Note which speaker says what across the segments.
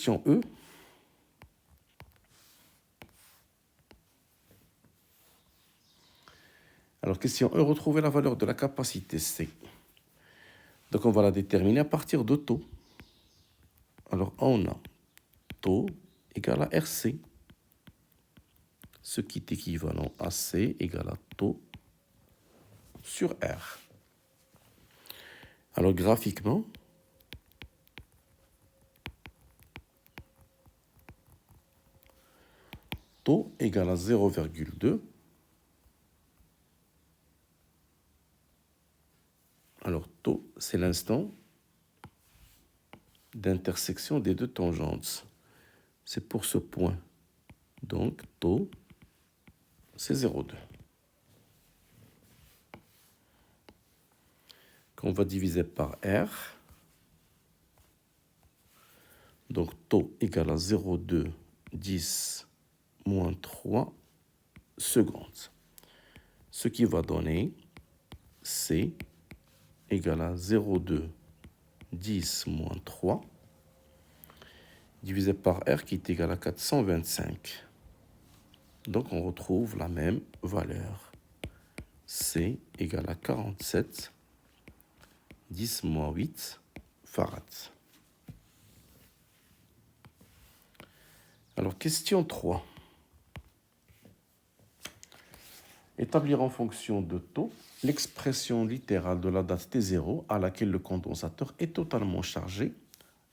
Speaker 1: Question E. Alors, question E, retrouver la valeur de la capacité C. Donc, on va la déterminer à partir de taux. Alors, on a taux égale à RC, ce qui est équivalent à C égale à taux sur R. Alors, graphiquement, taux égale à 0,2. Alors, taux, c'est l'instant d'intersection des deux tangentes. C'est pour ce point. Donc, taux, c'est 0,2. Qu'on va diviser par R. Donc, taux égale à 0,2, 10 moins 3 secondes. Ce qui va donner C égale à 0,2, 10 moins 3, divisé par R qui est égal à 425. Donc, on retrouve la même valeur. C égale à 47, 10 moins 8 farads. Alors, question 3. Établir en fonction de taux l'expression littérale de la date T0 à laquelle le condensateur est totalement chargé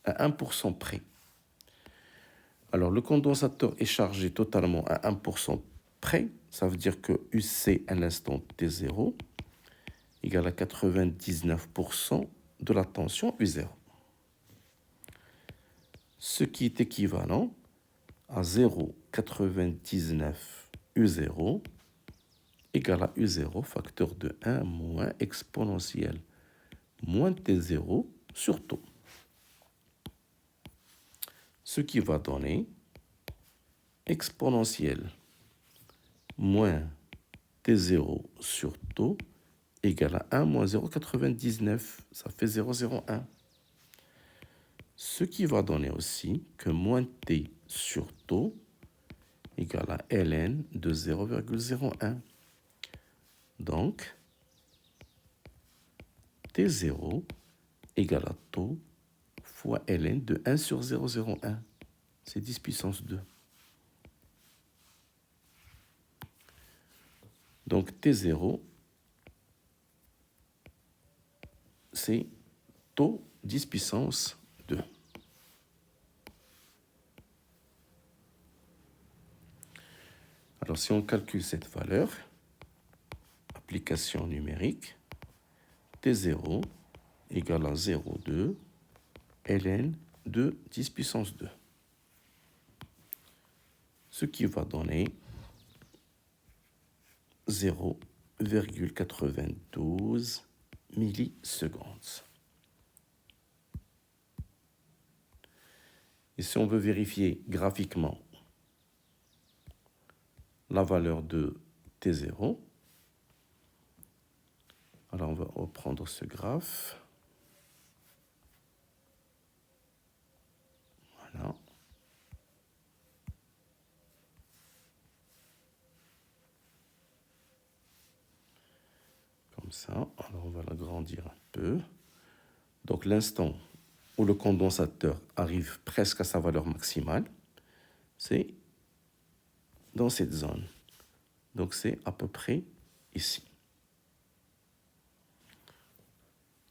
Speaker 1: à 1% près. Alors, le condensateur est chargé totalement à 1% près. Ça veut dire que UC à l'instant T0 égale à 99% de la tension U0. Ce qui est équivalent à 0,99 U0 égale à U0 facteur de 1 moins exponentielle moins T0 sur taux. Ce qui va donner exponentielle moins T0 sur taux égale à 1 moins 0,99. Ça fait 0,01. Ce qui va donner aussi que moins T sur taux égale à ln de 0,01. Donc, T0 égale à taux fois ln de 1 sur 0,01. C'est 10 puissance 2. Donc, T0, c'est taux 10 puissance 2. Alors, si on calcule cette valeur, application numérique, T0 égale à 0,2 ln de 10 puissance 2. Ce qui va donner 0,92 millisecondes. Et si on veut vérifier graphiquement la valeur de T0, alors on va reprendre ce graphe. Voilà. Comme ça. Alors on va l'agrandir un peu. Donc l'instant où le condensateur arrive presque à sa valeur maximale, c'est dans cette zone. Donc c'est à peu près ici.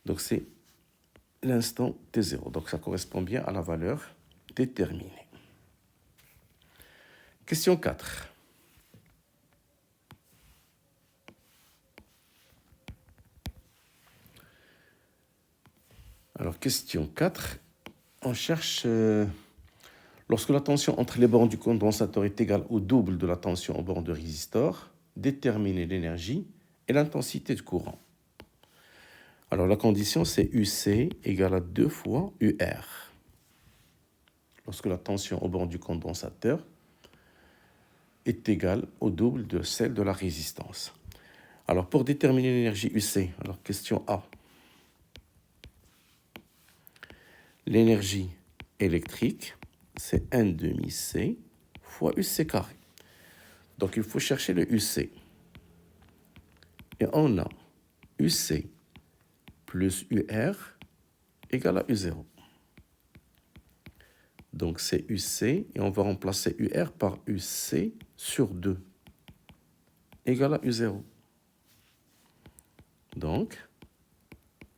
Speaker 1: Donc c'est l'instant T0. Donc ça correspond bien à la valeur déterminée. Question 4. Alors, question 4. On cherche, lorsque la tension entre les bornes du condensateur est égale au double de la tension aux bornes de résistor, déterminer l'énergie et l'intensité du courant. Alors, la condition, c'est UC égale à 2 fois UR. Lorsque la tension aux bornes du condensateur est égale au double de celle de la résistance. Alors, pour déterminer l'énergie UC, alors question A. L'énergie électrique, c'est 1 demi C fois UC carré. Donc, il faut chercher le UC. Et on a UC plus UR égale à U0. Donc, c'est UC et on va remplacer UR par UC sur 2 égale à U0. Donc,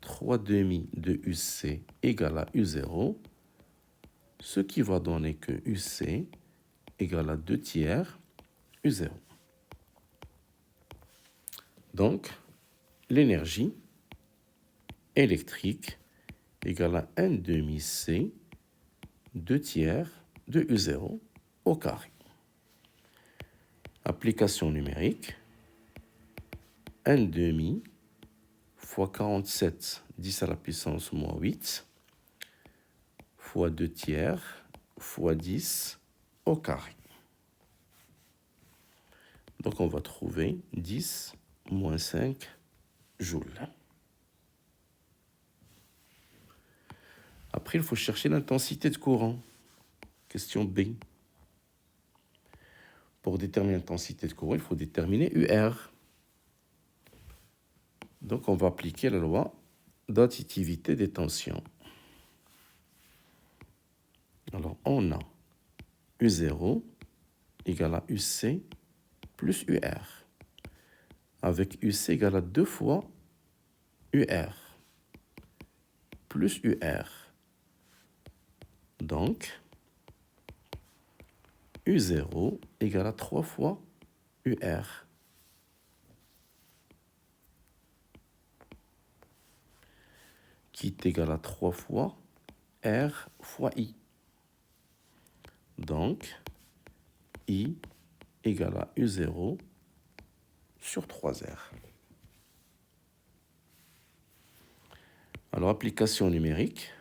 Speaker 1: 3 demi de UC égale à U0, ce qui va donner que UC égale à 2 tiers U0. Donc, l'énergie électrique égale à 1 demi C 2 tiers de U0 au carré. Application numérique, 1 demi fois 47, 10 à la puissance moins 8, fois 2 tiers, fois 10 au carré. Donc on va trouver 10 moins 5 joules. Après, il faut chercher l'intensité de courant. Question B. Pour déterminer l'intensité de courant, il faut déterminer UR. Donc on va appliquer la loi d'additivité des tensions. Alors on a U0 égale à UC plus UR, avec UC égale à 2 fois UR, plus UR. Donc, U0 égale à 3 fois UR. Qui est égal à 3 fois R fois I. Donc, I égale à U0 sur 3R. Alors, application numérique,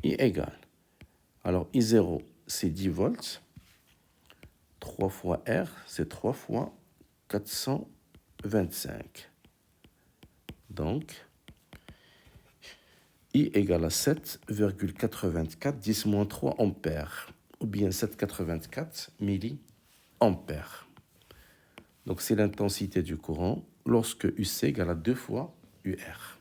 Speaker 1: I égale. Alors, I0, c'est 10 volts. 3 fois R, c'est 3 fois 425. Donc, I égale à 7,84 10 moins 3 ampères, ou bien 7,84 milliampères. Donc, c'est l'intensité du courant lorsque UC égale à 2 fois UR.